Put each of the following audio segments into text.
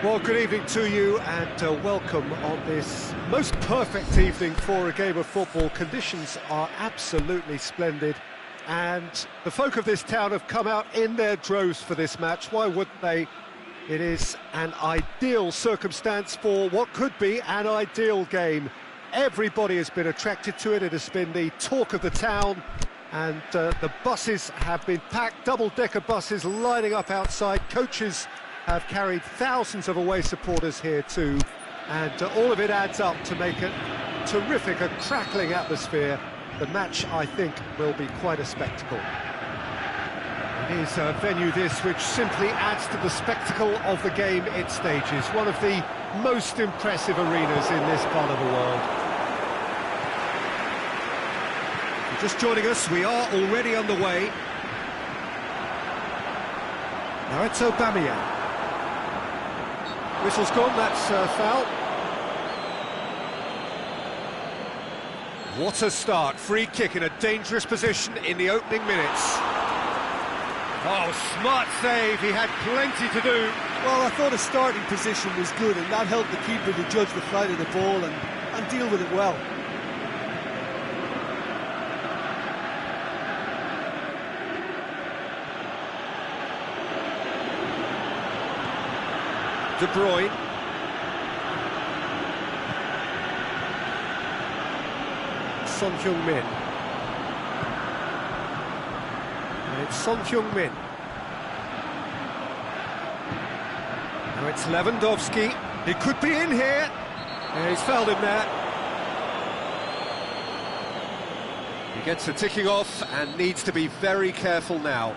Well, good evening to you and welcome on this most perfect evening for a game of football. Conditions are absolutely splendid and the folk of this town have come out in their droves for this match. Why wouldn't they? It is an ideal circumstance for what could be an ideal game. Everybody has been attracted to it. It has been the talk of the town, and the buses have been packed, double-decker buses lining up outside. Coaches have carried thousands of away supporters here too, and all of it adds up to make it terrific, a crackling atmosphere. The match, I think, will be quite a spectacle. It is a venue this which simply adds to the spectacle of the game it stages. One of the most impressive arenas in this part of the world. If you're just joining us, we are already underway. Now it's Aubameyang. Whistle's gone, that's a foul. What a start, free kick in a dangerous position in the opening minutes. Oh, smart save, he had plenty to do. Well, I thought his starting position was good, and that helped the keeper to judge the flight of the ball and deal with it well. De Bruyne. Son Heung-min. And it's Son Heung-min. Now it's Lewandowski. He could be in here. Yeah, he's fouled him there. He gets the ticking off and needs to be very careful now.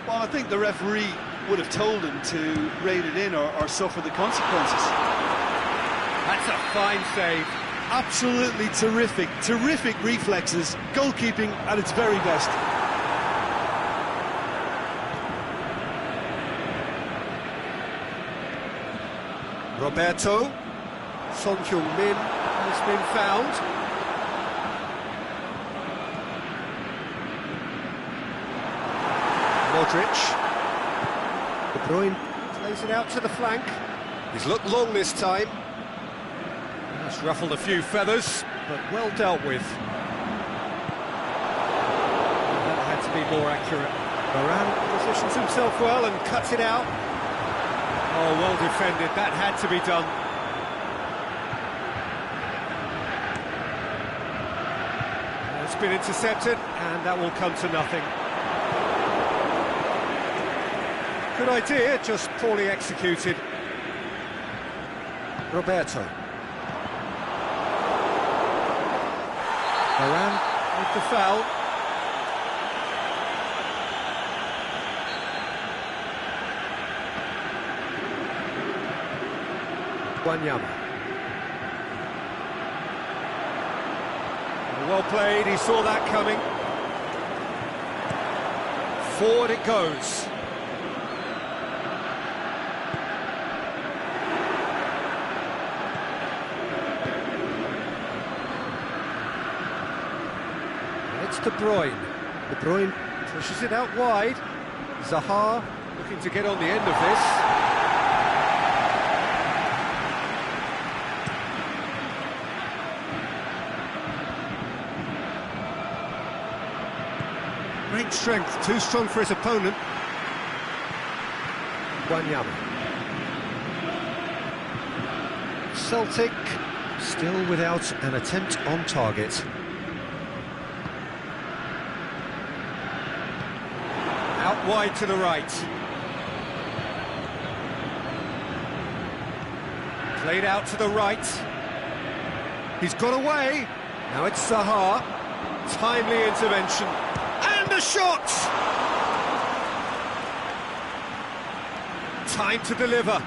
Well, I think the referee would have told him to rein it in or suffer the consequences. That's a fine save. Absolutely terrific reflexes, goalkeeping at its very best. Roberto, Son Heung-min has been found. Modric. De Bruyne plays it out to the flank. He's looked long this time. That's ruffled a few feathers, but well dealt with. That had to be more accurate. Varane positions himself well and cuts it out. Oh, well defended. That had to be done. It's been intercepted, and that will come to nothing. Good idea, just poorly executed. Roberto. Varane with the foul. Wanyama. Well played, he saw that coming. Forward it goes. It's De Bruyne. De Bruyne pushes it out wide. Zaha looking to get on the end of this. Great strength, too strong for his opponent. Wanyama. Celtic still without an attempt on target. Out wide to the right. Played out to the right. He's got away. Now it's Zaha. Timely intervention. And a shot! Time to deliver.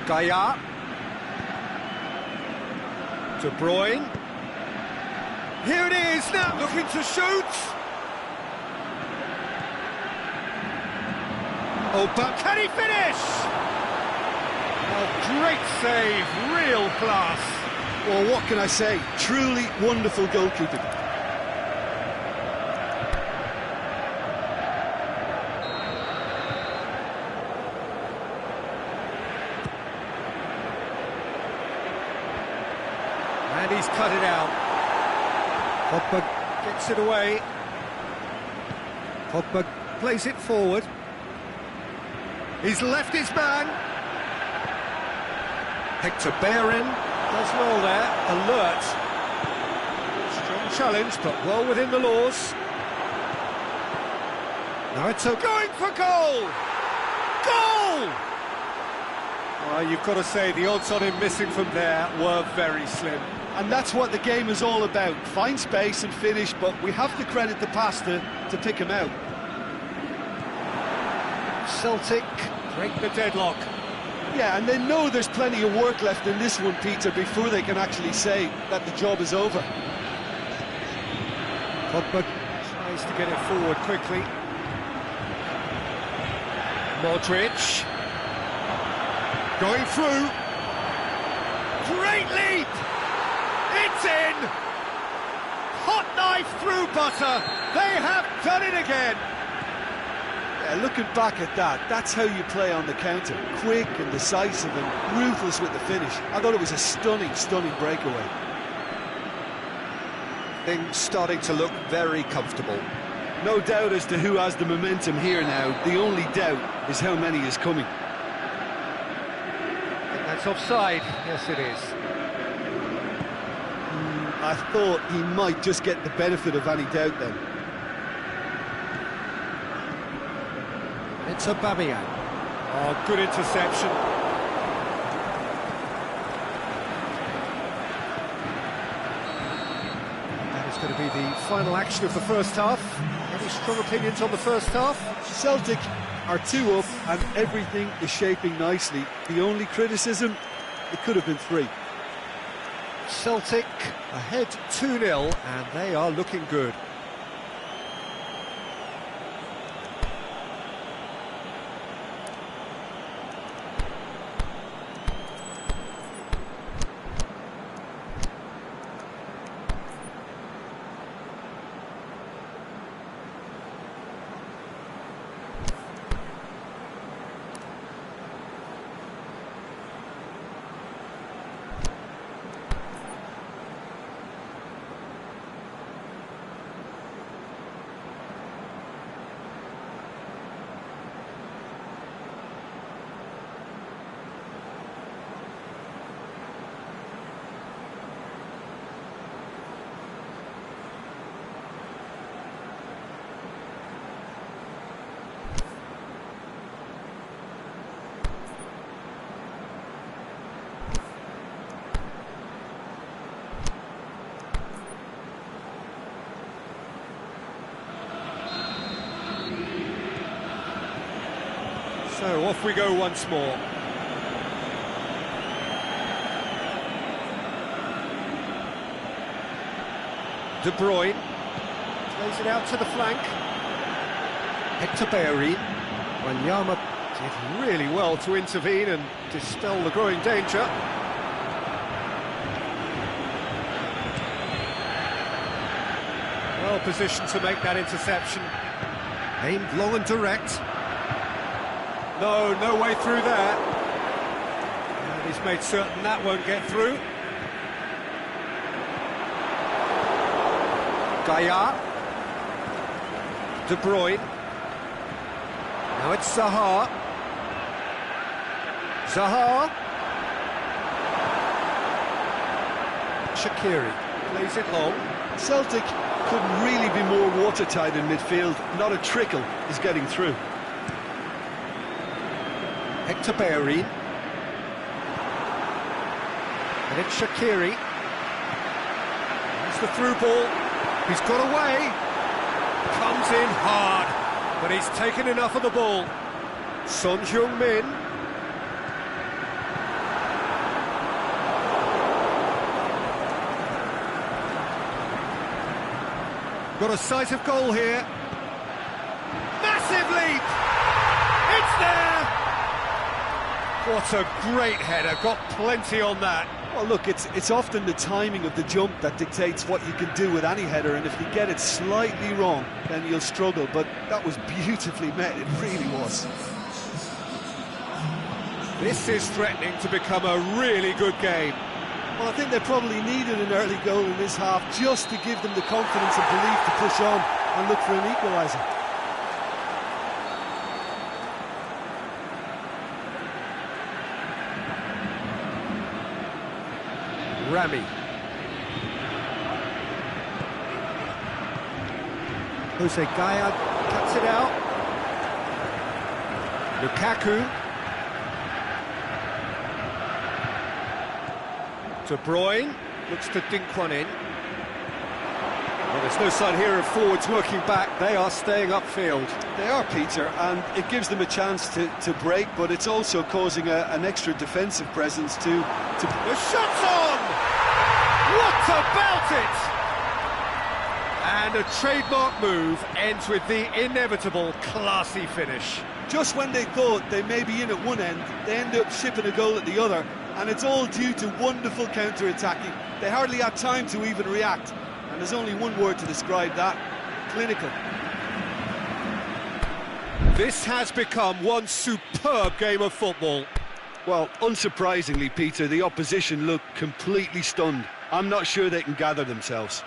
Gaia. De Bruyne. Here it is, now looking to shoot. Oh, but can he finish? Oh, great save, real class. Well, what can I say? Truly wonderful goalkeeping. And he's cut it out. Pogba gets it away. Pogba plays it forward. He's left his man. Hector Bellerin does well there. Alert. Strong challenge, but well within the laws. Now it's going for goal! Goal! Well, you've got to say the odds on him missing from there were very slim. And that's what the game is all about. Find space and finish, but we have to credit the pass to pick him out. Celtic break the deadlock. Yeah, and they know there's plenty of work left in this one, Peter, before they can actually say that the job is over. Pogba tries to get it forward quickly. Modric going through. Great leap! It's in! Hot knife through butter. They have done it again. Yeah, looking back at that, that's how you play on the counter. Quick and decisive and ruthless with the finish. I thought it was a stunning, stunning breakaway. Things starting to look very comfortable. No doubt as to who has the momentum here now. The only doubt is how many is coming. That's offside. Yes, it is. I thought he might just get the benefit of any doubt then. It's Aubameyang. Oh, good interception. That is going to be the final action of the first half. Any strong opinions on the first half? Celtic are 2 up and everything is shaping nicely. The only criticism, it could have been 3. Celtic ahead 2-0 and they are looking good. So off we go once more. De Bruyne plays it out to the flank. Hector Bellerin. Wanyama did really well to intervene and dispel the growing danger. Well positioned to make that interception. Aimed long and direct. No way through there. And he's made certain that won't get through. Gaia. De Bruyne. Now it's Zaha. Zaha. Shaqiri plays it long. Celtic couldn't really be more watertight in midfield. Not a trickle is getting through. Hector Bellerin. And it's Shaqiri. It's the through ball. He's got away. Comes in hard, but he's taken enough of the ball. Son Heung-min. Got a sight of goal here. Massive leap! It's there! What a great header, got plenty on that. Well, look, it's often the timing of the jump that dictates what you can do with any header, and if you get it slightly wrong, then you'll struggle, but that was beautifully met, it really was. This is threatening to become a really good game. Well, I think they probably needed an early goal in this half just to give them the confidence and belief to push on and look for an equaliser. Rami. Jose Gaya cuts it out. Lukaku. De Bruyne looks to dink one in. Well, there's no sign here of forwards working back. They are staying upfield. They are, Peter, and it gives them a chance to break, but it's also causing an extra defensive presence to... The shot's on! What about it? And a trademark move ends with the inevitable classy finish. Just when they thought they may be in at one end, they end up shipping a goal at the other, and it's all due to wonderful counter-attacking. They hardly had time to even react, and there's only one word to describe that: clinical. This has become one superb game of football. Well, unsurprisingly, Peter, the opposition looked completely stunned. I'm not sure they can gather themselves.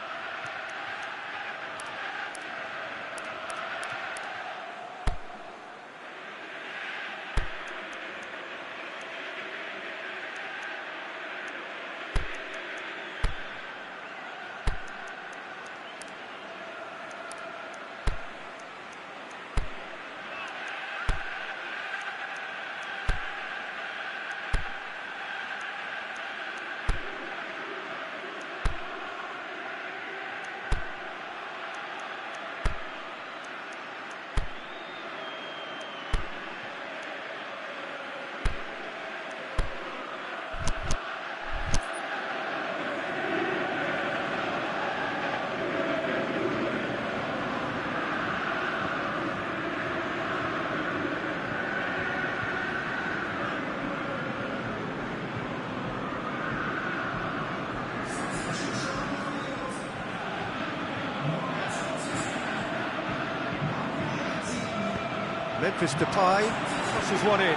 Memphis Depay crosses one in.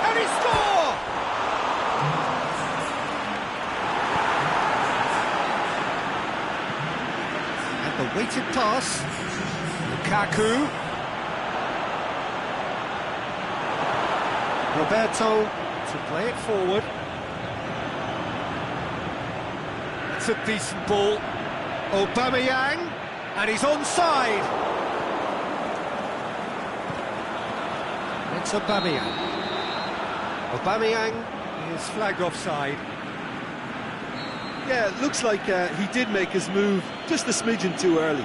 Can he score? And the weighted pass. Lukaku. Roberto to play it forward. It's a decent ball. Aubameyang, and he's onside. It's Aubameyang. Aubameyang is flagged offside. Yeah, it looks like he did make his move just a smidgen too early.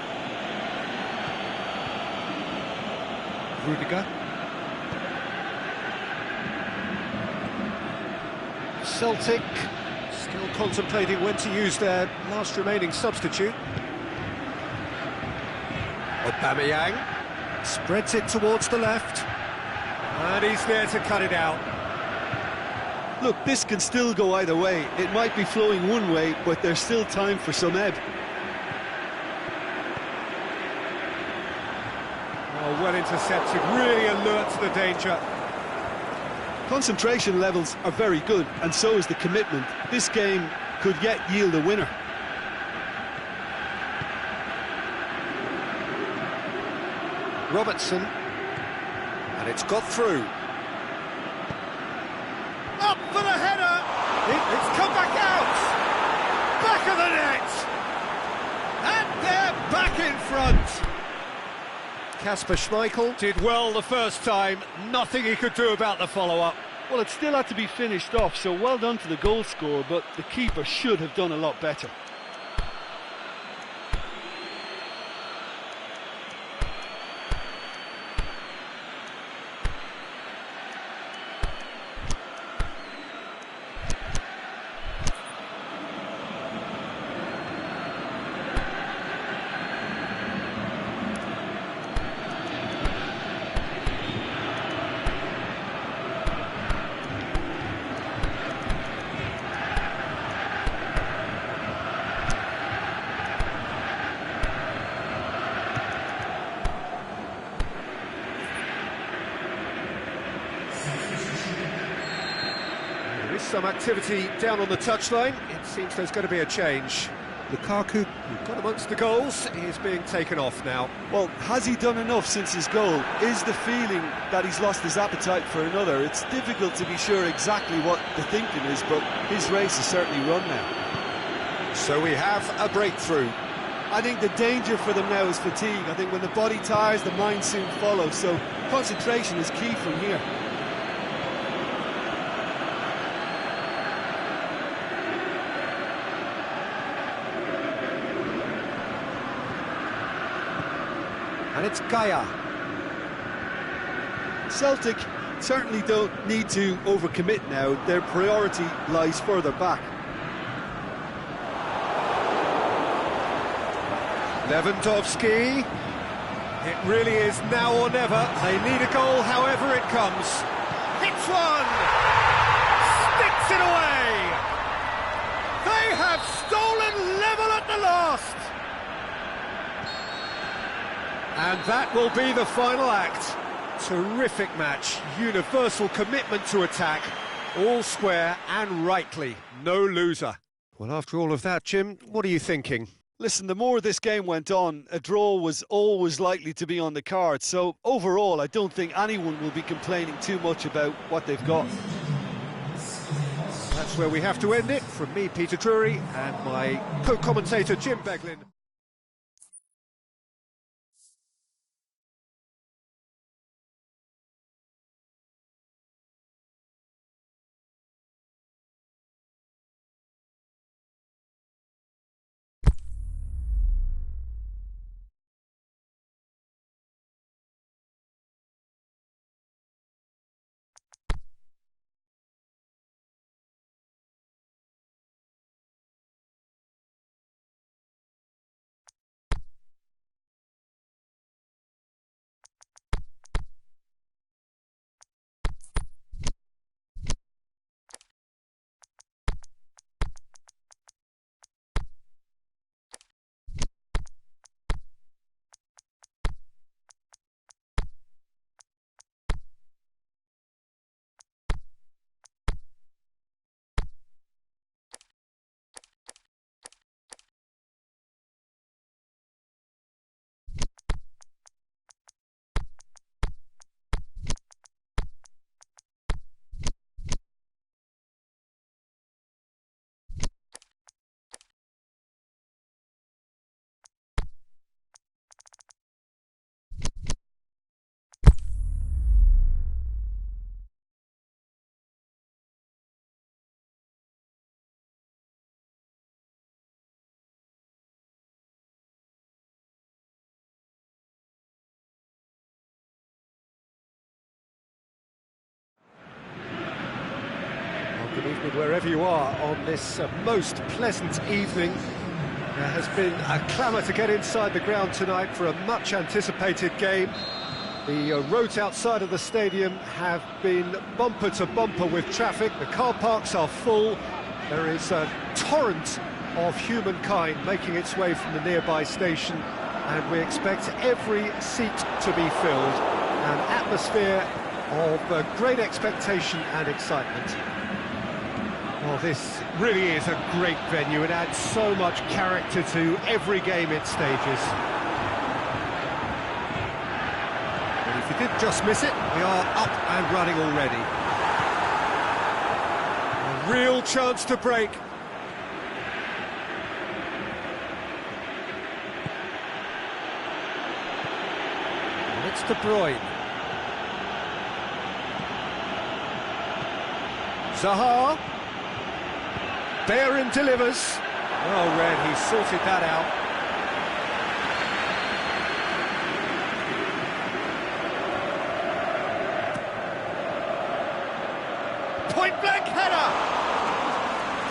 Rudiger. Celtic still contemplating when to use their last remaining substitute. Aubameyang spreads it towards the left. And he's there to cut it out. Look, this can still go either way. It might be flowing one way, but there's still time for some ebb. Oh, well intercepted, really alert to the danger. Concentration levels are very good, and so is the commitment. This game could yet yield a winner. Robertson. And it's got through. Up for the header! It's come back out! Back of the net! And they're back in front! Kasper Schmeichel did well the first time, nothing he could do about the follow-up. Well, it still had to be finished off, so well done to the goal scorer, but the keeper should have done a lot better. There is some activity down on the touchline. It seems there's going to be a change. Lukaku, who got amongst the goals, is being taken off now. Well, has he done enough since his goal? Is the feeling that he's lost his appetite for another? It's difficult to be sure exactly what the thinking is, but his race is certainly run now. So we have a breakthrough. I think the danger for them now is fatigue. I think when the body tires, the mind soon follows, so concentration is key from here. And it's Gaia. Celtic certainly don't need to overcommit now. Their priority lies further back. Lewandowski. It really is now or never. They need a goal however it comes. Hits one! Sticks it away! They have stolen level at the last! And that will be the final act. Terrific match, universal commitment to attack, all square and rightly, no loser. Well, after all of that, Jim, what are you thinking? Listen, the more this game went on, a draw was always likely to be on the cards. So overall, I don't think anyone will be complaining too much about what they've got. That's where we have to end it. From me, Peter Drury, and my co-commentator, Jim Beglin. Good evening wherever you are on this most pleasant evening. There has been a clamour to get inside the ground tonight for a much anticipated game. The roads outside of the stadium have been bumper to bumper with traffic. The car parks are full. There is a torrent of humankind making its way from the nearby station, and we expect every seat to be filled. An atmosphere of great expectation and excitement. Well, this really is a great venue. It adds so much character to every game it stages. And if you did just miss it, we are up and running already. A real chance to break. And it's De Bruyne. Zaha. Bellerin delivers. Well read, he sorted that out. Point blank header!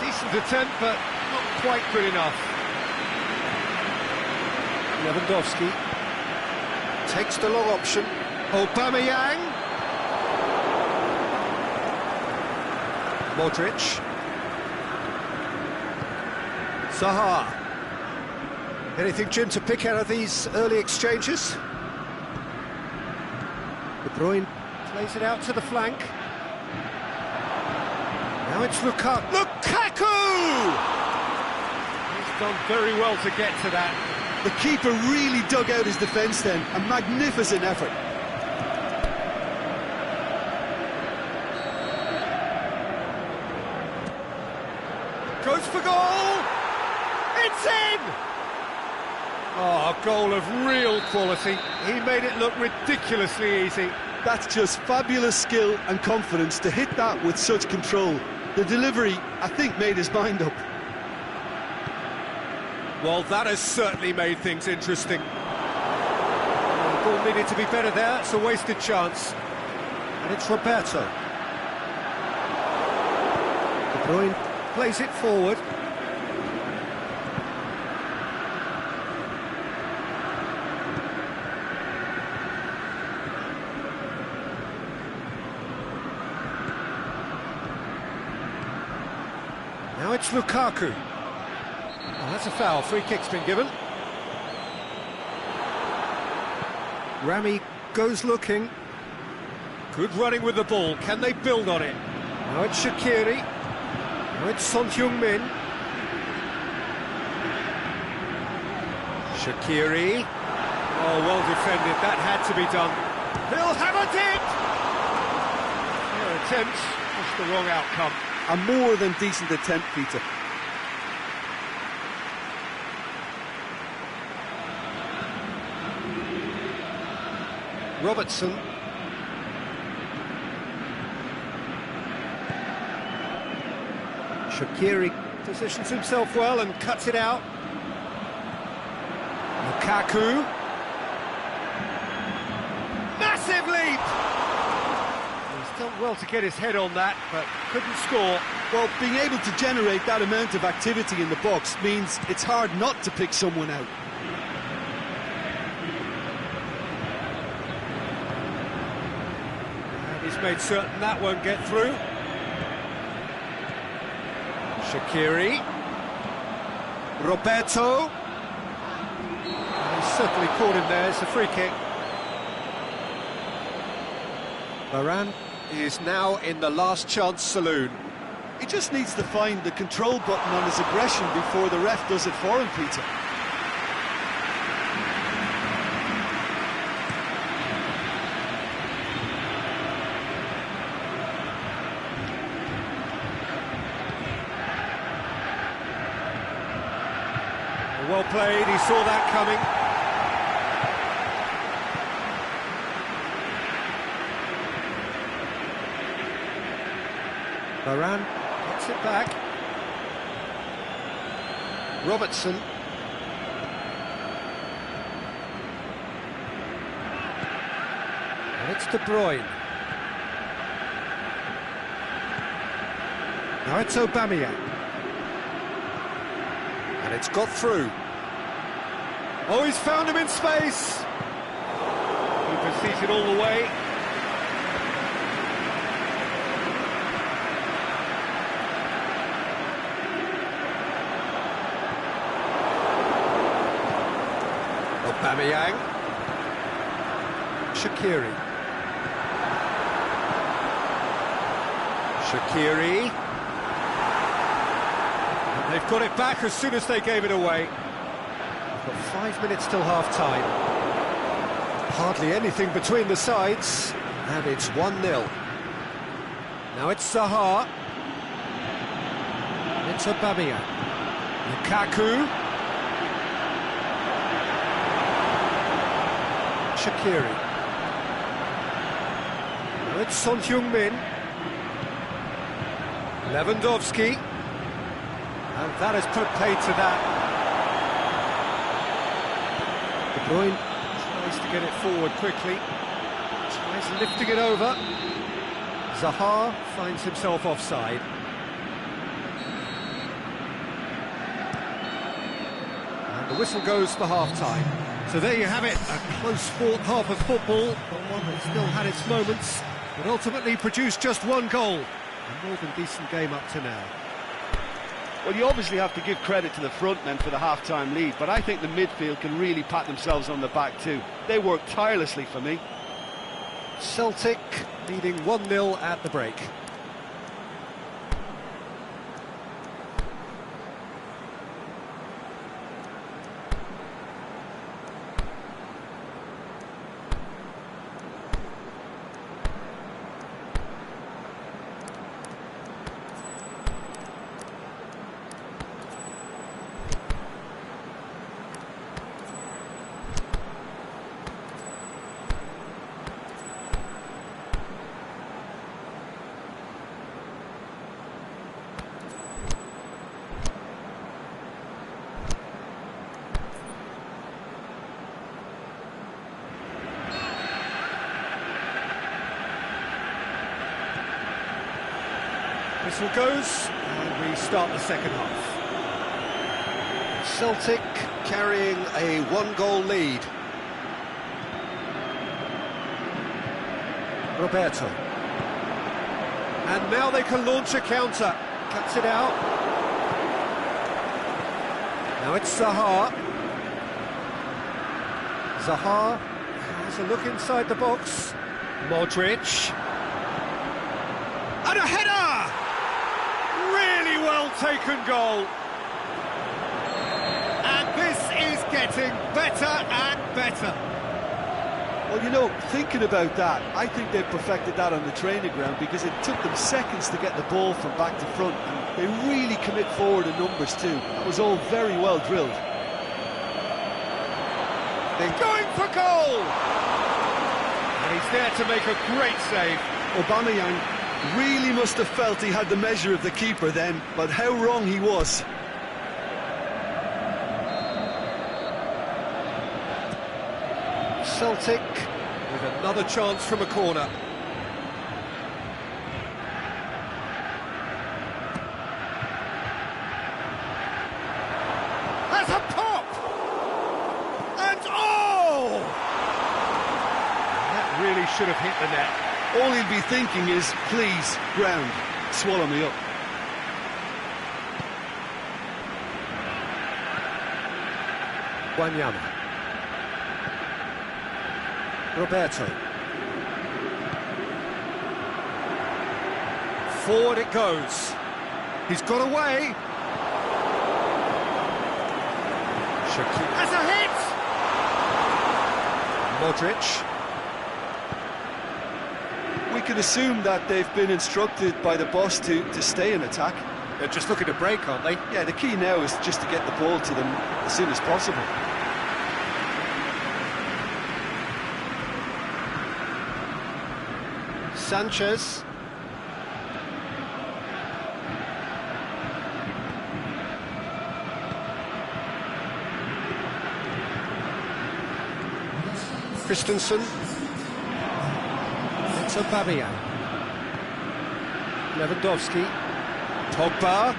Decent attempt, but not quite good enough. Lewandowski takes the long option. Aubameyang. Modric. Zaha. Anything, Jim, to pick out of these early exchanges? De Bruyne plays it out to the flank. Now it's Lukaku! He's done very well to get to that. The keeper really dug out his defence then. A magnificent effort. Goes for goal! It's in! Oh, a goal of real quality. He made it look ridiculously easy. That's just fabulous skill and confidence to hit that with such control. The delivery, I think, made his mind up. Well, that has certainly made things interesting. The ball needed to be better there. It's a wasted chance. And it's Roberto. De Bruyne plays it forward. Now it's Lukaku. Oh, that's a foul. Free kick's been given. Rami goes looking. Good running with the ball. Can they build on it? Now it's Shaqiri. Now it's Son Heung-min. Shaqiri. Oh, well defended. That had to be done. He'll hammer it! Their attempts, just the wrong outcome. A more than decent attempt, Peter. Robertson. Shaqiri positions himself well and cuts it out. Lukaku. Massive leap! He's done well to get his head on that, but couldn't score. Well, being able to generate that amount of activity in the box means it's hard not to pick someone out. And he's made certain that won't get through. Shaqiri. Roberto. He's certainly caught him there. It's a free kick. Varane is now in the last chance saloon. He just needs to find the control button on his aggression before the ref does it for him, Peter. Well played, he saw that coming. Varane gets it back. Robertson. And it's De Bruyne. Now it's Aubameyang. And it's got through. Oh, he's found him in space. Keeper sees it all the way. Aubameyang. Shaqiri. Shaqiri. They've got it back as soon as they gave it away. We've got 5 minutes till half-time. Hardly anything between the sides, and it's 1-0. Now it's Zaha. It's Aubameyang. Lukaku. Shaqiri. Now it's Son Heung-min. Lewandowski. And that has put paid to that. De Bruyne tries to get it forward quickly. Tries lifting it over. Zaha finds himself offside. And the whistle goes for half-time. So there you have it, a close-fought half of football, but one that still had its moments, but ultimately produced just one goal. A more than decent game up to now. Well, you obviously have to give credit to the front men for the half-time lead, but I think the midfield can really pat themselves on the back too. They worked tirelessly for me. Celtic leading 1-0 at the break. Whistle goes, and we start the second half. Celtic carrying a one-goal lead. Roberto. And now they can launch a counter. Cuts it out. Now it's Zaha. Zaha has a look inside the box. Modric. And a header! Really well taken goal. And this is getting better and better. Well, you know, thinking about that, I think they perfected that on the training ground because it took them seconds to get the ball from back to front, and they really commit forward in numbers too. That was all very well drilled. They're going for goal! And he's there to make a great save. Aubameyang really must have felt he had the measure of the keeper then, but how wrong he was. Celtic with another chance from a corner. That's a pop! And oh! That really should have hit the net. All he'll be thinking is, please, ground, swallow me up. Wanyama. Roberto. Forward it goes. He's got away. Shaqiri has a hit! Modric. We can assume that they've been instructed by the boss to stay in attack. They're just looking to break, aren't they? Yeah, the key now is just to get the ball to them as soon as possible. Sanchez. Christensen. It's Aubameyang. Lewandowski. Pogba.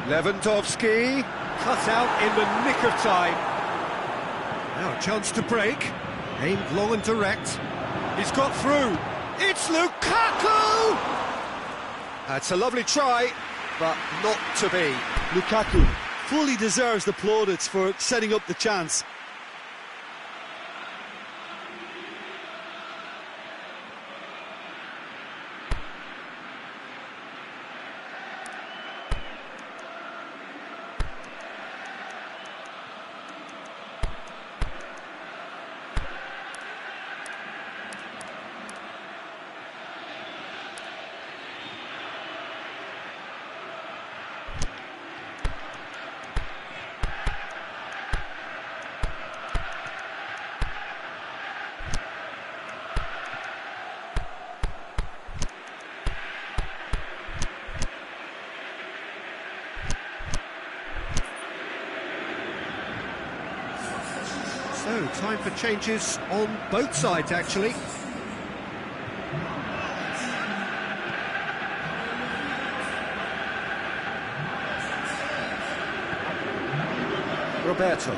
Lewandowski. Cut out in the nick of time. Now a chance to break. Aimed long and direct. He's got through. It's Lukaku! That's a lovely try, but not to be. Lukaku fully deserves the plaudits for setting up the chance. So, time for changes on both sides, actually. Roberto.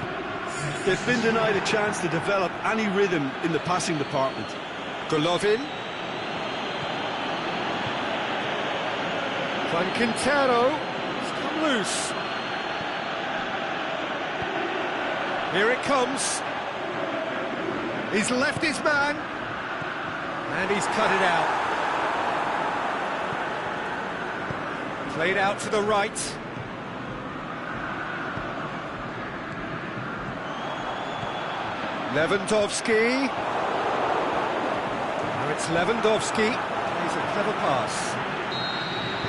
They've been denied a chance to develop any rhythm in the passing department. Golovin. Van Quintero. It's come loose. Here it comes. He's left his man. And he's cut it out. Played out to the right. Lewandowski. Now it's Lewandowski. He's a clever pass.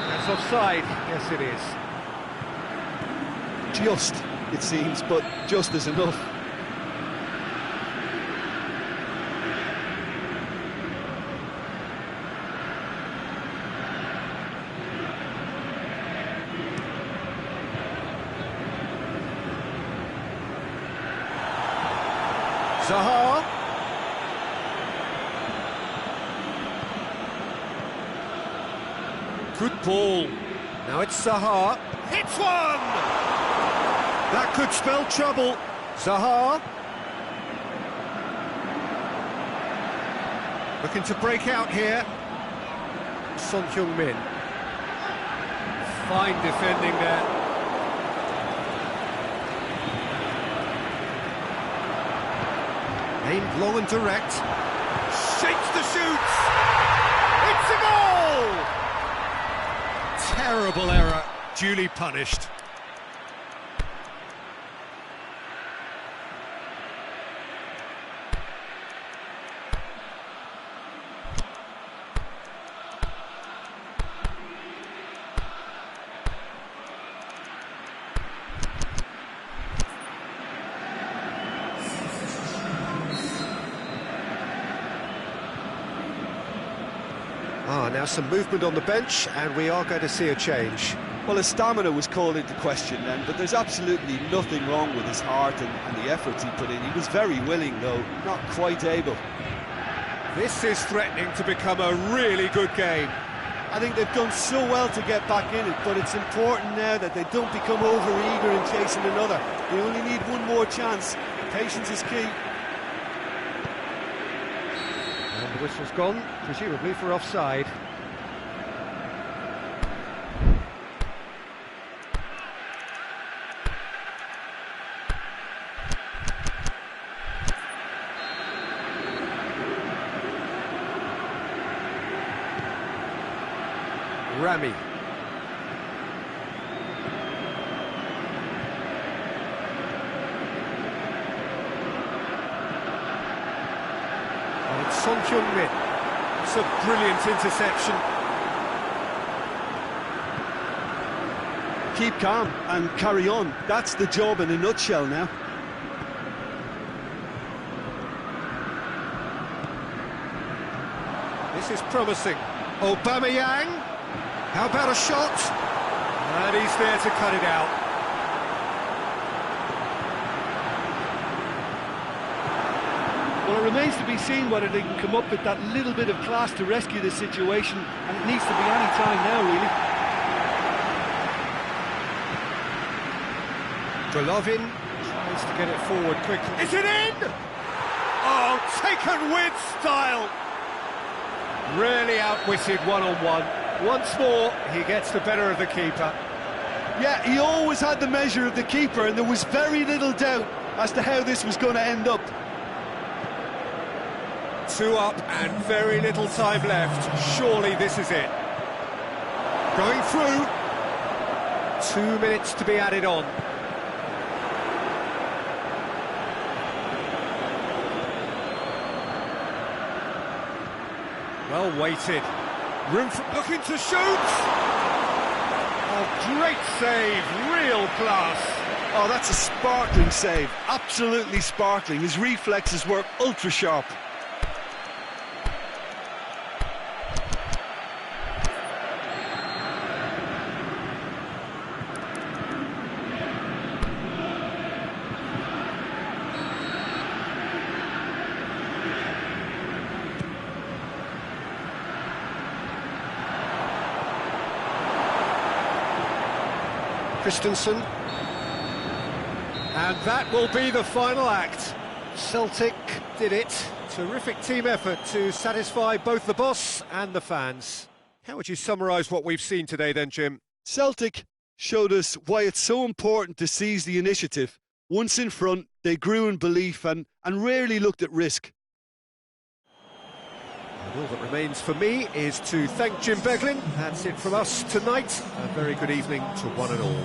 That's offside. Yes, it is. Just, it seems, but just is enough. Zaha. Good ball. Now it's Zaha. Hits one! That could spell trouble. Zaha. Looking to break out here. Son Heung-min. Fine defending there. Aimed long and direct. Shapes the shoots! It's a goal! Terrible error, duly punished. Now some movement on the bench, and we are going to see a change. Well, his stamina was called into question then, but there's absolutely nothing wrong with his heart and the efforts he put in. He was very willing, though, not quite able. This is threatening to become a really good game. I think they've done so well to get back in it, but it's important now that they don't become over-eager in chasing another. They only need one more chance. Patience is key. And the whistle's gone, presumably for offside. Rami. And it's Son Heung-min. It's a brilliant interception. Keep calm and carry on. That's the job in a nutshell now. This is promising. Aubameyang. How about a shot? And he's there to cut it out. Well, it remains to be seen whether they can come up with that little bit of class to rescue the situation, and it needs to be any time now, really. Golovin tries to get it forward quickly. Is it in? Oh, taken with style. Really outwitted one-on-one. Once more, he gets the better of the keeper. Yeah, he always had the measure of the keeper, and there was very little doubt as to how this was going to end up. 2 up and very little time left. Surely this is it. Going through. 2 minutes to be added on. Well weighted. Room for looking to shoot. Oh, great save, real class. Oh, that's a sparkling save, absolutely sparkling. His reflexes were ultra sharp. Christensen. And that will be the final act. Celtic did it. Terrific team effort to satisfy both the boss and the fans. How would you summarise what we've seen today then, Jim? Celtic showed us why it's so important to seize the initiative. Once in front, they grew in belief and rarely looked at risk. And all that remains for me is to thank Jim Beglin. That's it from us tonight. A very good evening to one and all.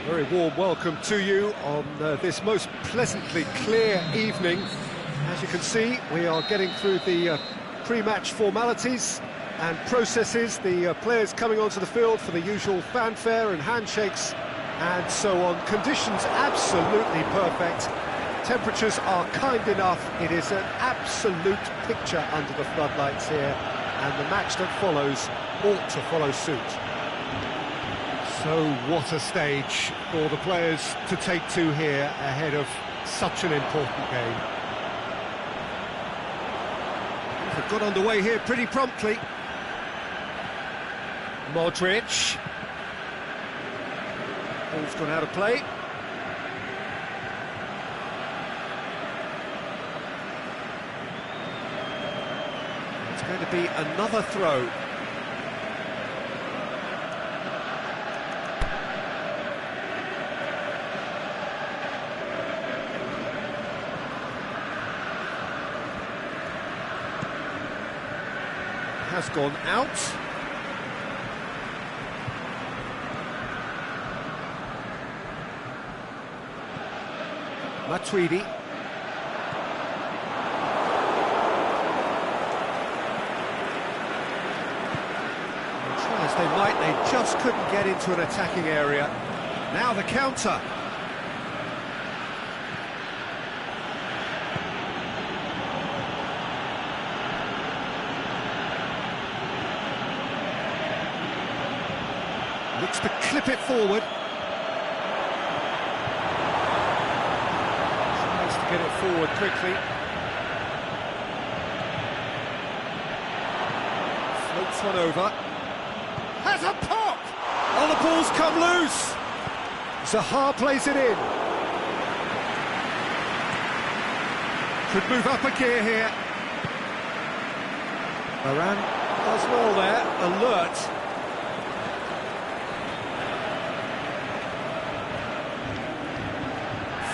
Very warm welcome to you on this most pleasantly clear evening. As you can see, we are getting through the pre-match formalities and processes, the players coming onto the field for the usual fanfare and handshakes and so on. Conditions absolutely perfect. Temperatures are kind enough. It is an absolute picture under the floodlights here, and the match that follows ought to follow suit. So what a stage for the players to take to here ahead of such an important game. They've got underway here pretty promptly. Modric. Ball's gone out of play. It's going to be another throw. Has gone out. Matuidi. Try as they might, they just couldn't get into an attacking area. Now the counter. Looks to clip it forward. Tries to get it forward quickly. Floats one over. Has a pop! Oh, the ball's come loose! Zaha plays it in. Could move up a gear here. Varane does well there, alert.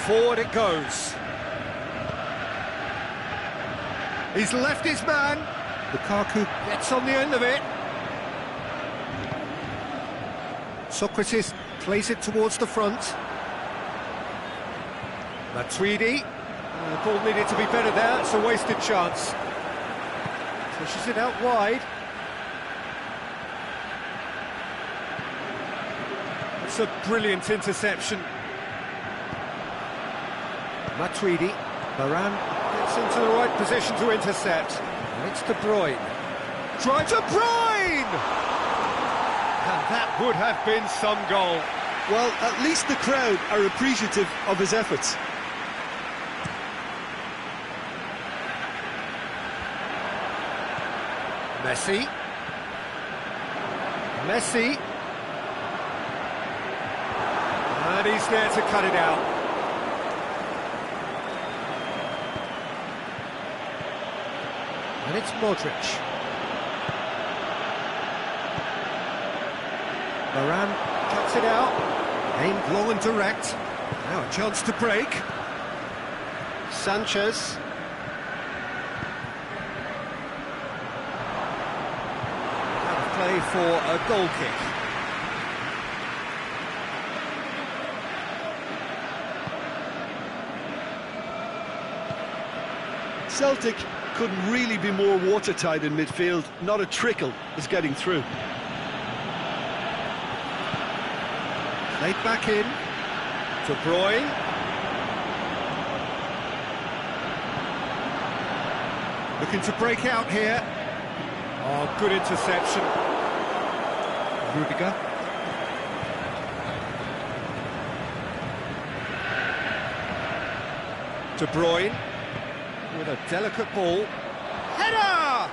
Forward it goes. He's left his man. Lukaku gets on the end of it. Socrates plays it towards the front. Matuidi. The ball needed to be better there. It's a wasted chance. Pushes it out wide. It's a brilliant interception. Matuidi, Varane gets into the right position to intercept. And it's De Bruyne. Try De Bruyne! And that would have been some goal. Well, at least the crowd are appreciative of his efforts. Messi. Messi. And he's there to cut it out. And it's Modric. Varane cuts it out. Aimed long and direct. Now a chance to break. Sanchez. Out of play for a goal kick. Celtic couldn't really be more watertight in midfield. Not a trickle is getting through. Played back in. De Bruyne. Looking to break out here. Oh, good interception. Rudiger. De Bruyne. With a delicate ball. Header!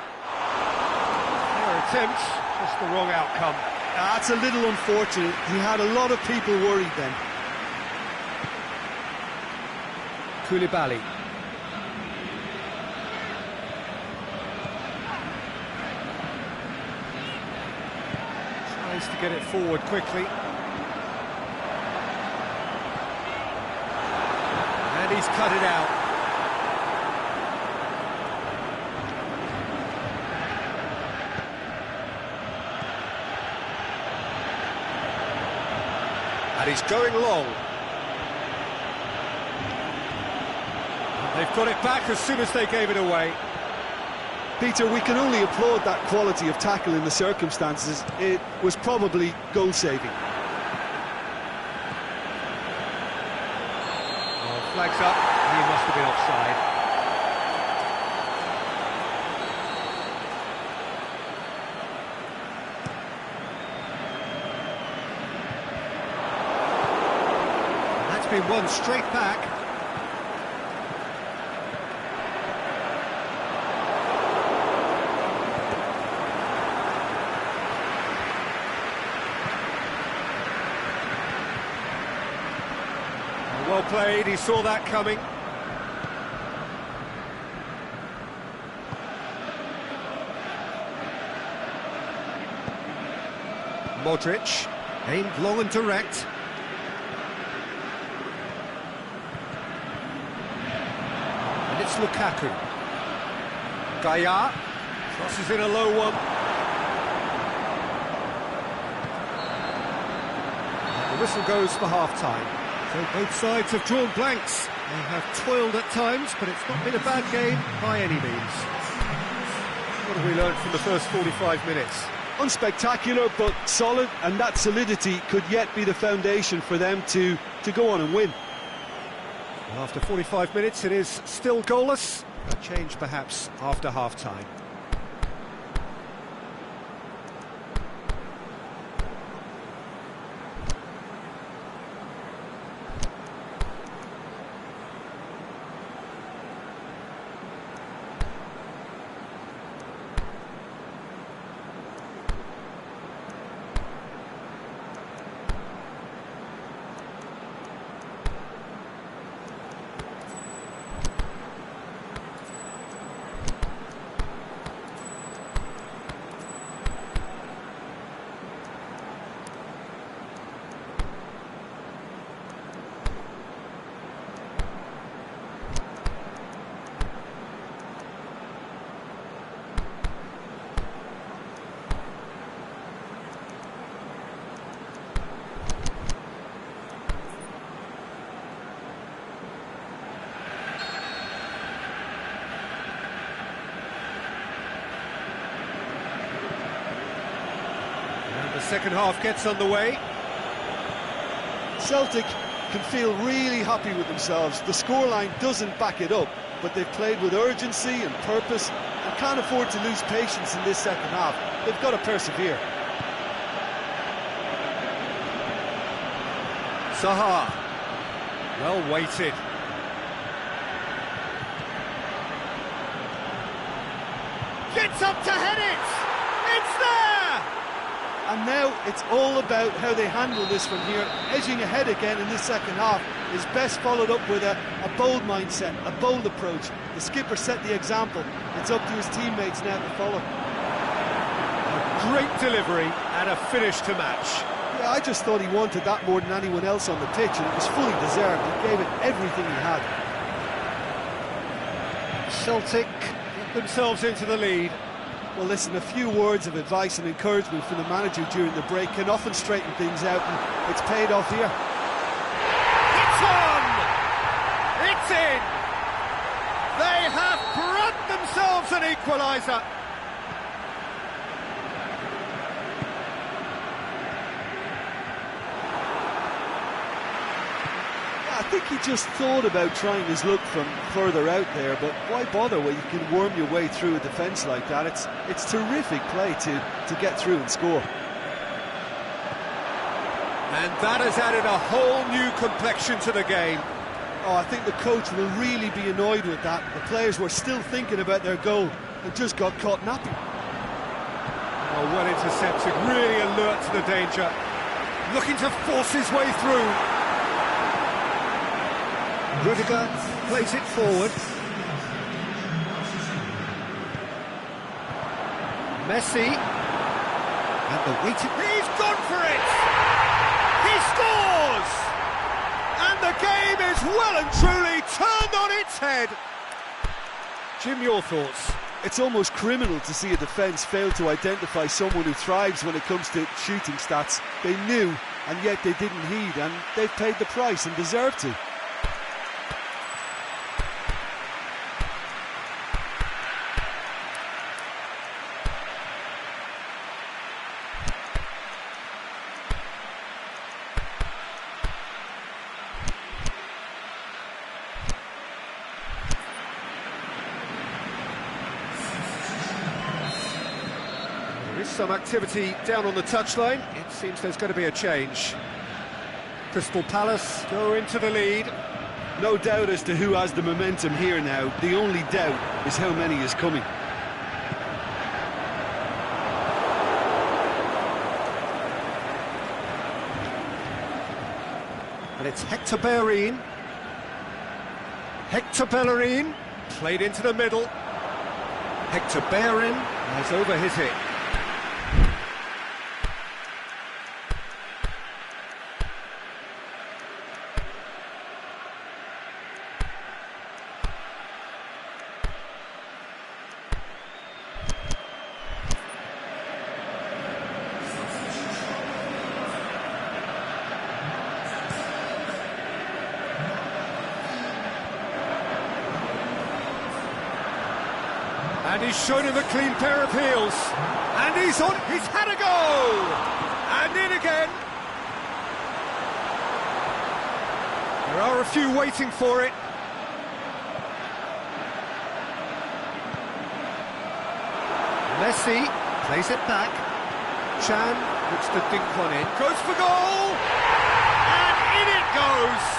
Fair attempt, just the wrong outcome. That's a little unfortunate. He had a lot of people worried then. Koulibaly. Tries to get it forward quickly. And he's cut it out. And he's going long. They've got it back as soon as they gave it away. Peter, we can only applaud that quality of tackle in the circumstances. It was probably goal-saving. Oh, flags up. He must have been offside. That's been won straight back. Well played, he saw that coming. Modric, aimed long and direct. And it's Lukaku. Gaia crosses in a low one. The whistle goes for half-time. So both sides have drawn blanks. They have toiled at times, but it's not been a bad game by any means. What have we learned from the first 45 minutes? Unspectacular, but solid, and that solidity could yet be the foundation for them to go on and win. After 45 minutes, it is still goalless. A change perhaps after half-time. The second half gets underway. Celtic can feel really happy with themselves. The scoreline doesn't back it up, but they've played with urgency and purpose and can't afford to lose patience in this second half. They've got to persevere. Zaha, well weighted. Gets up to head it! It's there! And now it's all about how they handle this from here. Edging ahead again in this second half is best followed up with a bold mindset, a bold approach. The skipper set the example. It's up to his teammates now to follow. A great delivery and a finish to match. Yeah, I just thought he wanted that more than anyone else on the pitch, and it was fully deserved. He gave it everything he had. Celtic get themselves into the lead. Well, listen, a few words of advice and encouragement from the manager during the break can often straighten things out, and it's paid off here. It's on! It's in! They have brought themselves an equaliser. I think he just thought about trying his luck from further out there, but why bother when you can worm your way through a defence like that? It's terrific play to get through and score. And that has added a whole new complexion to the game. Oh, I think the coach will really be annoyed with that. The players were still thinking about their goal and just got caught napping. Oh, well intercepted, really alert to the danger. Looking to force his way through. Rudiger plays it forward. Messi. And the waiting... He's gone for it! He scores! And the game is well and truly turned on its head. Jim, your thoughts? It's almost criminal to see a defence fail to identify someone who thrives when it comes to shooting stats. They knew and yet they didn't heed, and they've paid the price and deserve to. There is some activity down on the touchline. It seems there's going to be a change. Crystal Palace go into the lead. No doubt as to who has the momentum here now. The only doubt is how many is coming. And it's Hector Bellerin. Hector Bellerin played into the middle. Hector Bellerin has over his hit. And he's shown him a clean pair of heels. And he's had a go! And in again. There are a few waiting for it. Messi plays it back. Chan looks to dink one in. Goes for goal! And in it goes!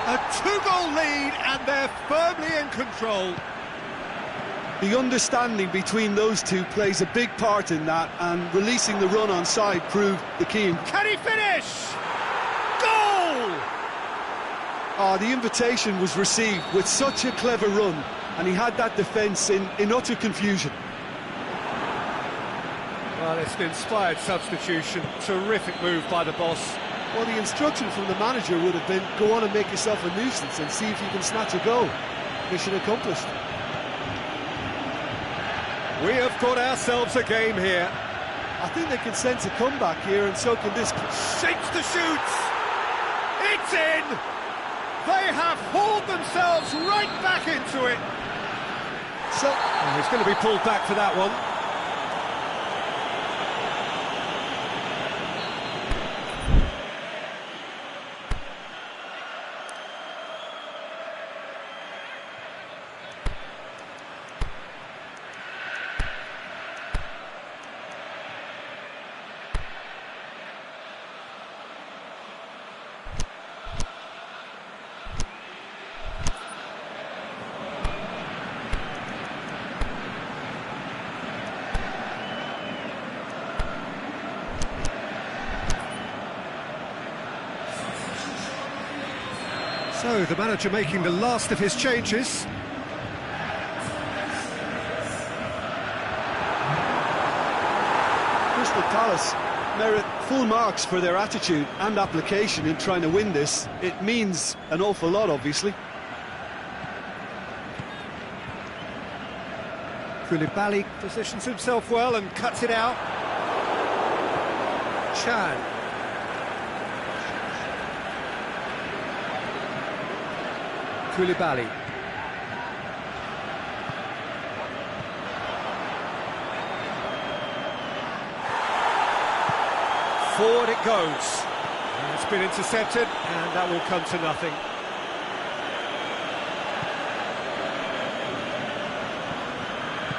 A two-goal lead, and they're firmly in control. The understanding between those two plays a big part in that, and releasing the run on side proved the key. Can he finish? Goal! Oh, the invitation was received with such a clever run, and he had that defence in utter confusion. Well, it's an inspired substitution. Terrific move by the boss. Well, the instruction from the manager would have been, go on and make yourself a nuisance and see if you can snatch a goal. Mission accomplished. We have got ourselves a game here. I think they can sense a comeback here, and so can this. Shapes the shoots. It's in. They have hauled themselves right back into it. So he's going to be pulled back for that one. So, the manager making the last of his changes. Crystal Palace merit full marks for their attitude and application in trying to win this. It means an awful lot, obviously. Koulibaly positions himself well and cuts it out. Chan. Koulibaly. Forward it goes. And it's been intercepted, and that will come to nothing.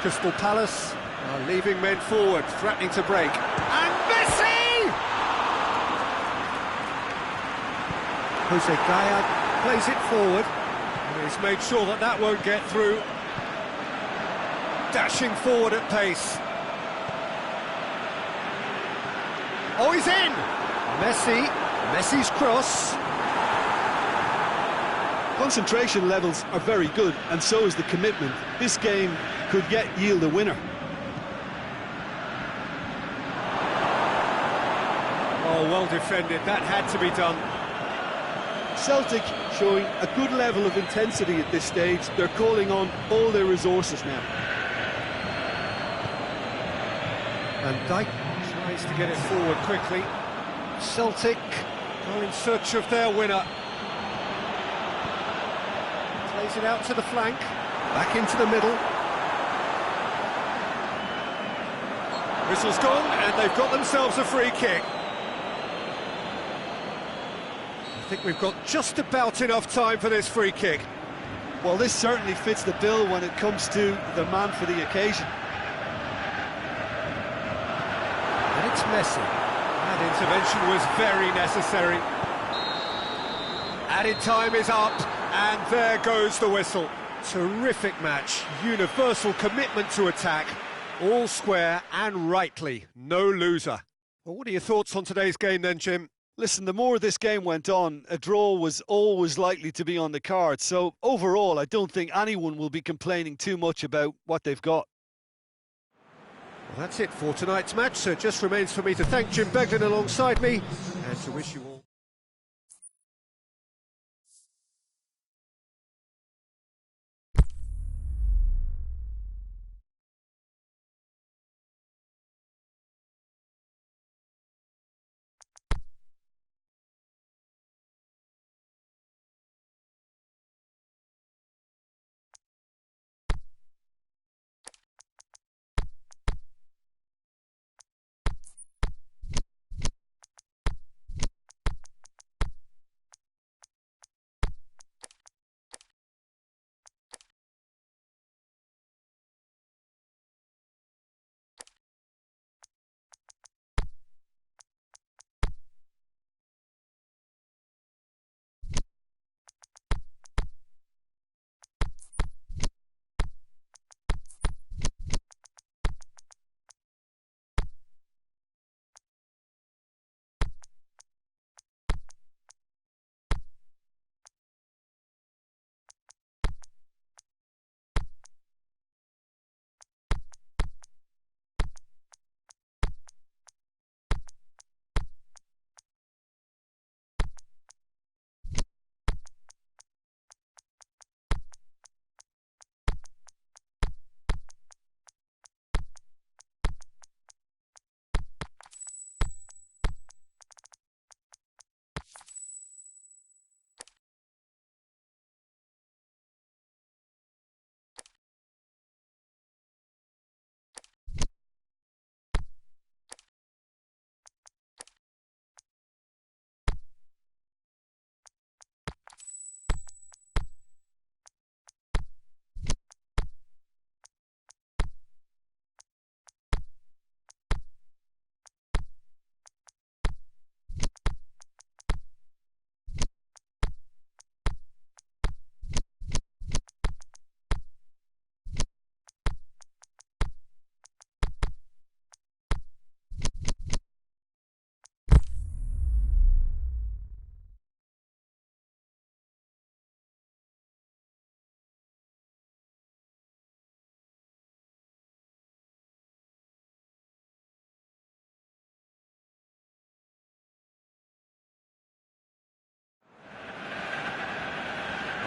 Crystal Palace are leaving men forward, threatening to break. And Messi! Jose Gaya plays it forward. And he's made sure that that won't get through. Dashing forward at pace. Oh, he's in! Messi's cross. Concentration levels are very good, and so is the commitment. This game could yet yield a winner. Oh, well defended. That had to be done. Celtic showing a good level of intensity at this stage. They're calling on all their resources now. Van Dijk trying Managed to get it forward quickly. Celtic are in search of their winner. Plays it out to the flank, back into the middle. Whistle's gone, and they've got themselves a free kick. I think we've got just about enough time for this free kick. Well, this certainly fits the bill when it comes to the man for the occasion. And it's Messi. That intervention was very necessary. Added time is up, and there goes the whistle. Terrific match, universal commitment to attack, all square and rightly, no loser. Well, what are your thoughts on today's game then, Jim? Listen, the more this game went on, a draw was always likely to be on the card. So overall, I don't think anyone will be complaining too much about what they've got. Well, that's it for tonight's match, so it just remains for me to thank Jim Beglin alongside me and to wish you all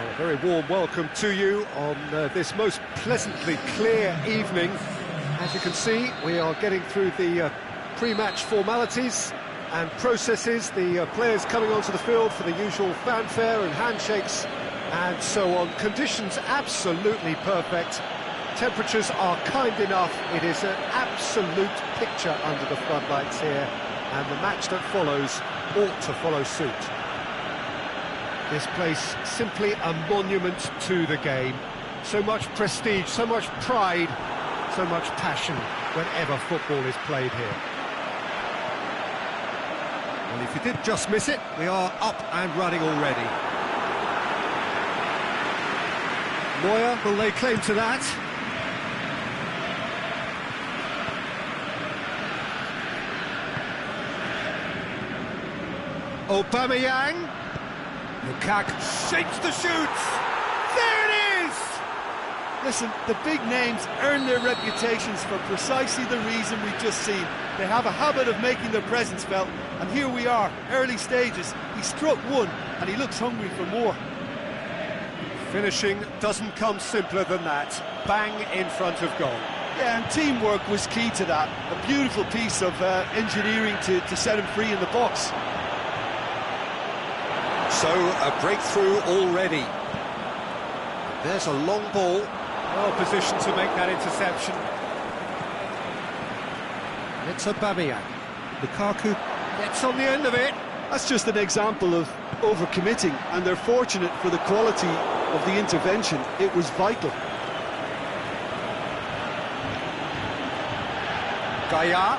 a very warm welcome to you on this most pleasantly clear evening. As you can see, we are getting through the pre-match formalities and processes, the players coming onto the field for the usual fanfare and handshakes and so on. Conditions absolutely perfect. Temperatures are kind enough. It is an absolute picture under the floodlights here, and the match that follows ought to follow suit. This place simply a monument to the game. So much prestige, so much pride, so much passion whenever football is played here. And if you did just miss it, we are up and running already. Moya will lay claim to that. Aubameyang. Lukaku shapes the shoots. There it is! Listen, the big names earn their reputations for precisely the reason we've just seen. They have a habit of making their presence felt, and here we are, early stages. He struck one, and he looks hungry for more. Finishing doesn't come simpler than that. Bang in front of goal. Yeah, and teamwork was key to that. A beautiful piece of engineering to set him free in the box. So, a breakthrough already. There's a long ball. Well positioned to make that interception. It's Aubameyang. Lukaku gets on the end of it. That's just an example of overcommitting, and they're fortunate for the quality of the intervention. It was vital. Gaia.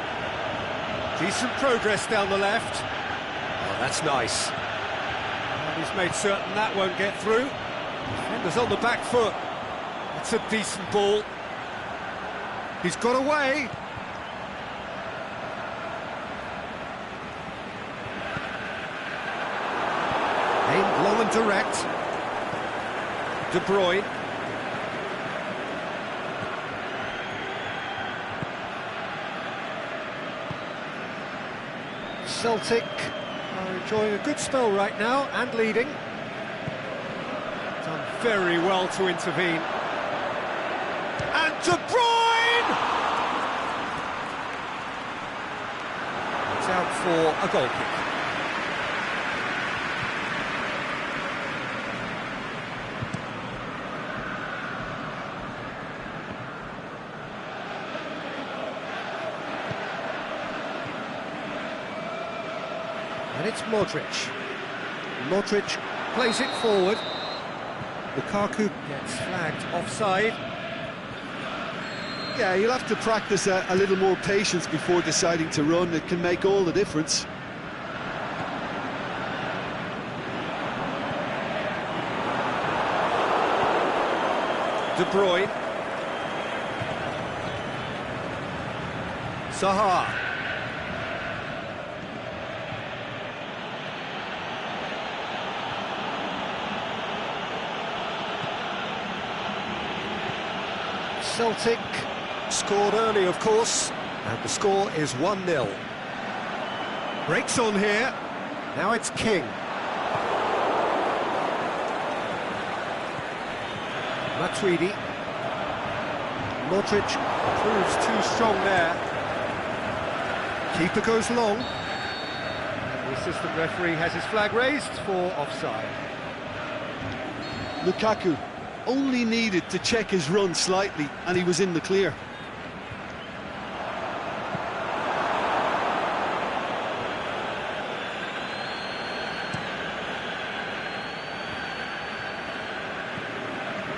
Decent progress down the left. Oh, that's nice. And he's made certain that won't get through. Defender's on the back foot. That's a decent ball. He's got away. Aimed long and direct. De Bruyne. Celtic are enjoying a good spell right now and leading. Done very well to intervene. And De Bruyne! It's out for a goal kick. And it's Modric. Modric plays it forward. Lukaku gets flagged offside. Yeah, you'll have to practice a little more patience before deciding to run. It can make all the difference. De Bruyne. Zaha. Celtic scored early, of course, and the score is 1-0. Breaks on here. Now it's King. Matuidi. Modric proves too strong there. Keeper goes long. And the assistant referee has his flag raised for offside. Lukaku only needed to check his run slightly and he was in the clear.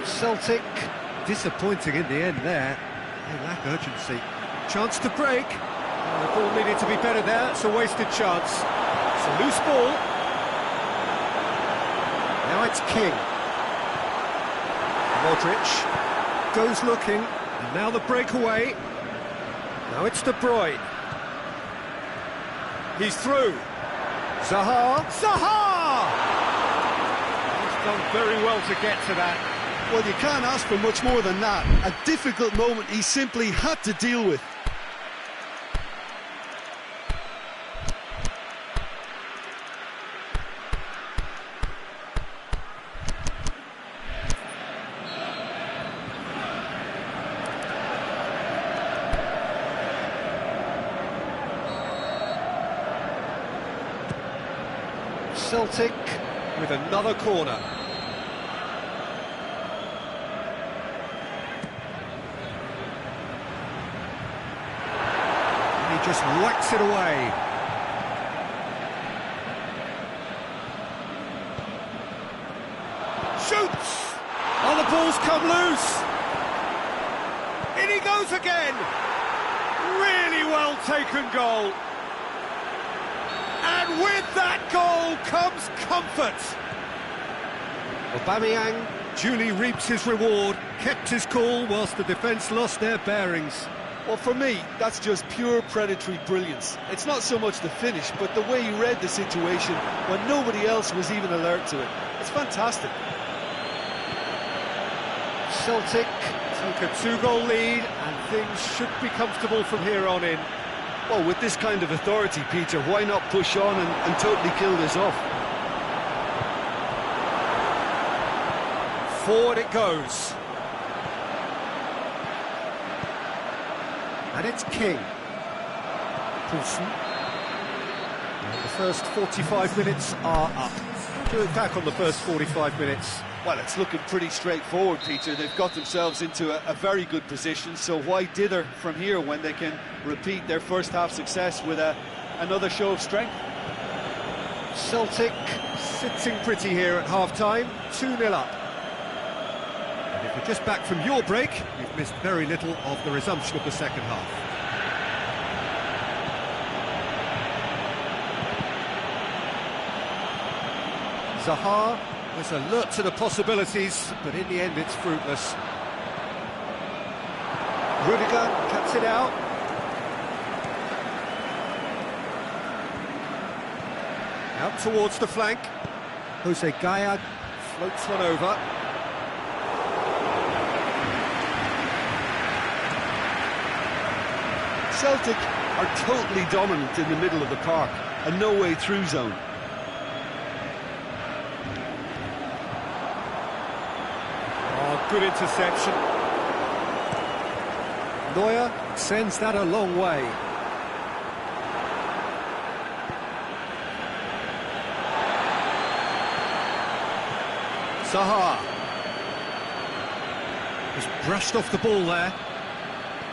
Celtic disappointing in the end there. They lack urgency. Chance to break. The ball needed to be better there. It's a wasted chance. It's a loose ball. Now it's King. Modric goes looking, and now the breakaway. Now it's De Bruyne. He's through. Zaha. Zaha! He's done very well to get to that. Well, you can't ask for much more than that. A difficult moment he simply had to deal with. Celtic with another corner. And he just whacks it away. Shoots! Oh, the ball's come loose. In he goes again. Really well taken goal. And with that goal comes comfort. Aubameyang duly reaps his reward, kept his cool whilst the defence lost their bearings. Well, for me, that's just pure predatory brilliance. It's not so much the finish, but the way he read the situation when nobody else was even alert to it. It's fantastic. Celtic take a 2-goal lead, and things should be comfortable from here on in. Well, with this kind of authority, Peter, why not push on and totally kill this off? Forward it goes. And it's King. Poulsen. And the first 45 minutes are up. Doing back on the first 45 minutes. Well, it's looking pretty straightforward, Peter. They've got themselves into a very good position, so why dither from here when they can repeat their first half success with another show of strength? Celtic sitting pretty here at half-time, 2-0 up. And if you're just back from your break, you've missed very little of the resumption of the second half. Zaha is alert to the possibilities, but in the end it's fruitless. Rudiger cuts it out. Out towards the flank. Jose Gaya floats one over. Celtic are totally dominant in the middle of the park, a no-way through zone. Oh, good interception. Neuer sends that a long way. Zaha. Just brushed off the ball there.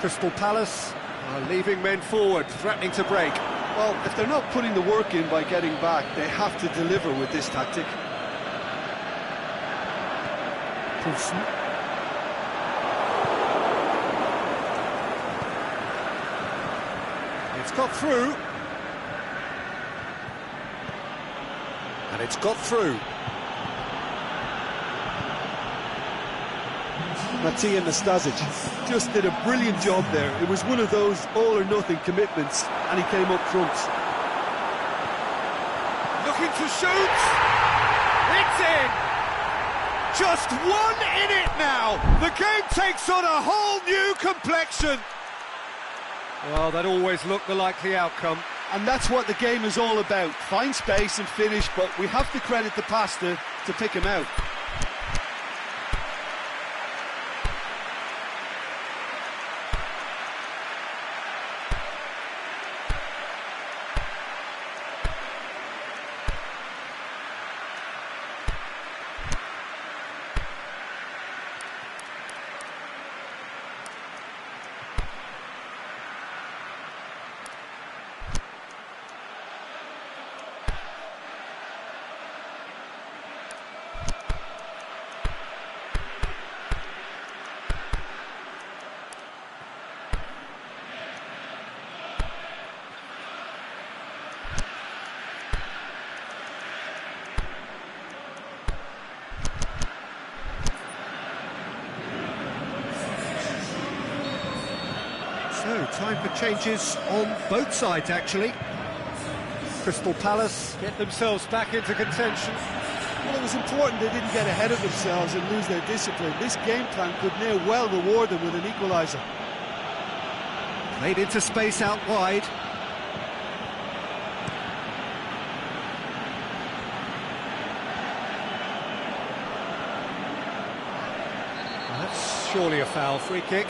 Crystal Palace are leaving men forward, threatening to break. Well, if they're not putting the work in by getting back, they have to deliver with this tactic. Poulsen. It's got through. And it's got through. Matija Nastasic just did a brilliant job there. It was one of those all-or-nothing commitments, and he came up front. Looking to shoot! It's in! Just one in it now! The game takes on a whole new complexion! Well, that always looked the likely outcome. And that's what the game is all about. Find space and finish, but we have to credit the passer to pick him out. So, time for changes on both sides, actually. Crystal Palace get themselves back into contention. Well, it was important they didn't get ahead of themselves and lose their discipline. This game plan could now well reward them with an equaliser. Played into space out wide. That's surely a foul, free kick.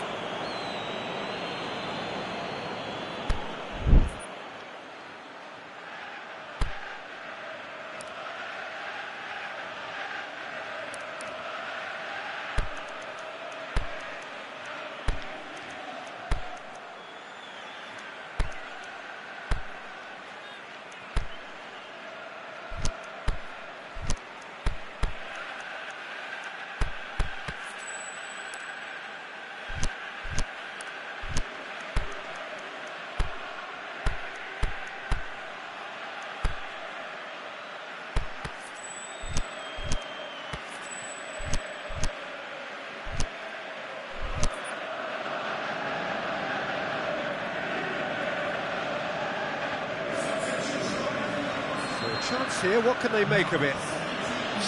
Chance here, what can they make of it?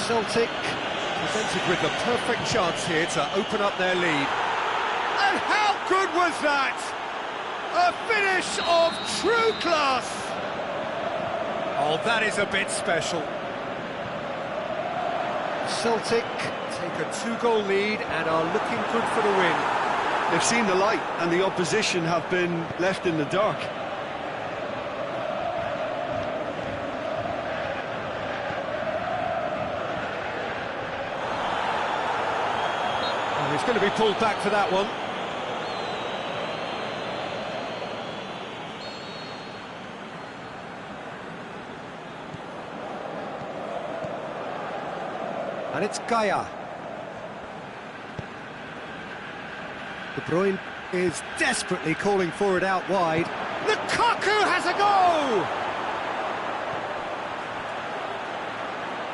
Celtic presented with the perfect chance here to open up their lead. And how good was that? A finish of true class! Oh, that is a bit special. Celtic take a 2-goal lead and are looking good for the win. They've seen the light and the opposition have been left in the dark. Oh, he's going to be pulled back for that one. And it's Gaia. De Bruyne is desperately calling for it out wide. Lukaku has a go!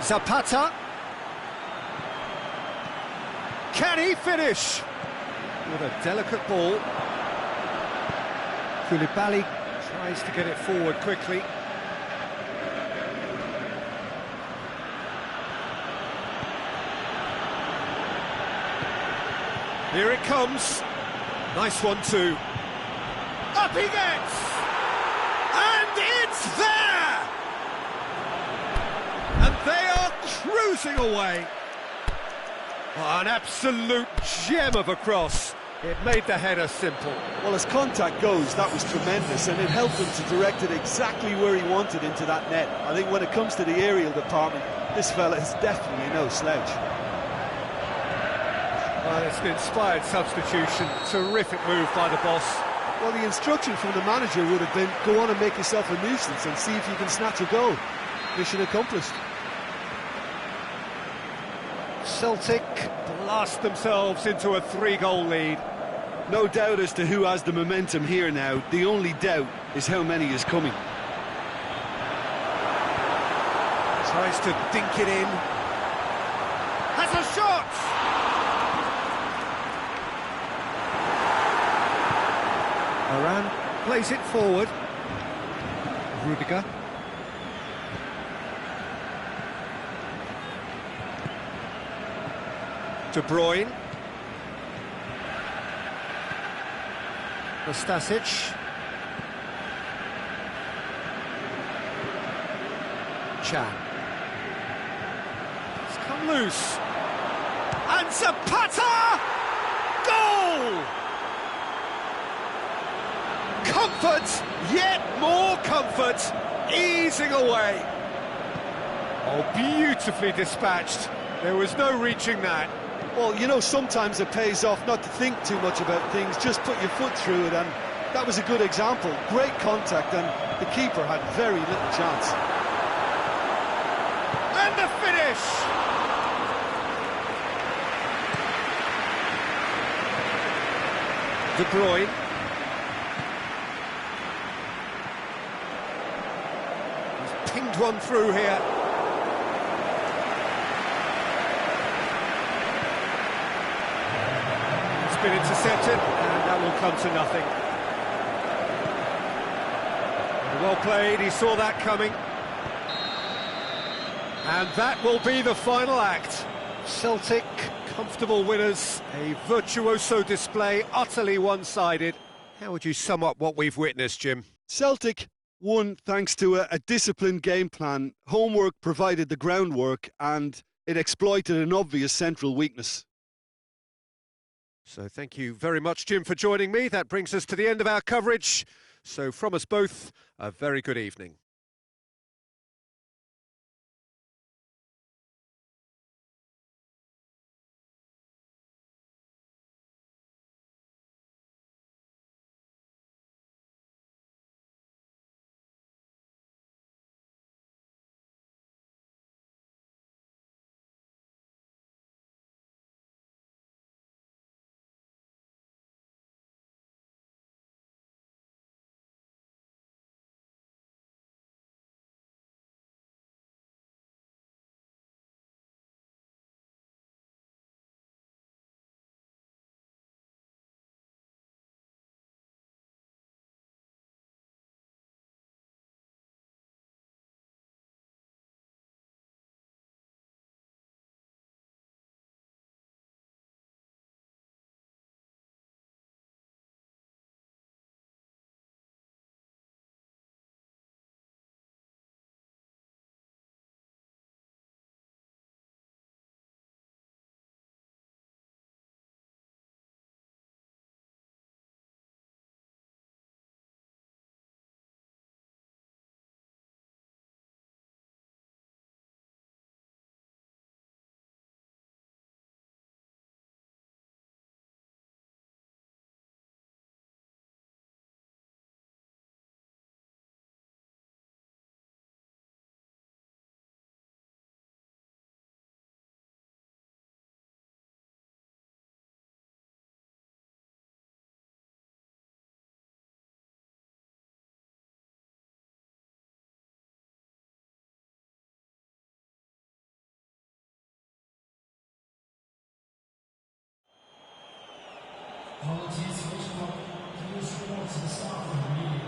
Zapata. Can he finish? With a delicate ball. Koulibaly tries to get it forward quickly. Here it comes. Nice one too. Up he gets! And it's there! And they are cruising away. Oh, an absolute gem of a cross. It made the header simple. Well, as contact goes, that was tremendous, and it helped him to direct it exactly where he wanted into that net. I think when it comes to the aerial department, this fella is definitely no slouch. Well, it's an inspired substitution. Terrific move by the boss. Well, the instruction from the manager would have been, go on and make yourself a nuisance and see if you can snatch a goal. Mission accomplished. Celtic blast themselves into a 3-goal lead. No doubt as to who has the momentum here now. The only doubt is how many is coming. Tries to dink it in. Has a shot! Moran plays it forward. Rudiger. De Bruyne. Nastasic. Chan. It's come loose. And Zapata! Goal! Comfort, yet more comfort, easing away. Oh, beautifully dispatched. There was no reaching that. Well, you know, sometimes it pays off not to think too much about things, just put your foot through it, and that was a good example. Great contact, and the keeper had very little chance. And the finish! De Bruyne. He's pinged one through here. It's been intercepted, and that will come to nothing. Well played, he saw that coming. And that will be the final act. Celtic, comfortable winners, a virtuoso display, utterly one-sided. How would you sum up what we've witnessed, Jim? Celtic won thanks to a disciplined game plan. Homework provided the groundwork, and it exploited an obvious central weakness. So thank you very much, Jim, for joining me. That brings us to the end of our coverage. So from us both, a very good evening. Jetzt Vorschlag, Schlusswort zum Start von der Linie.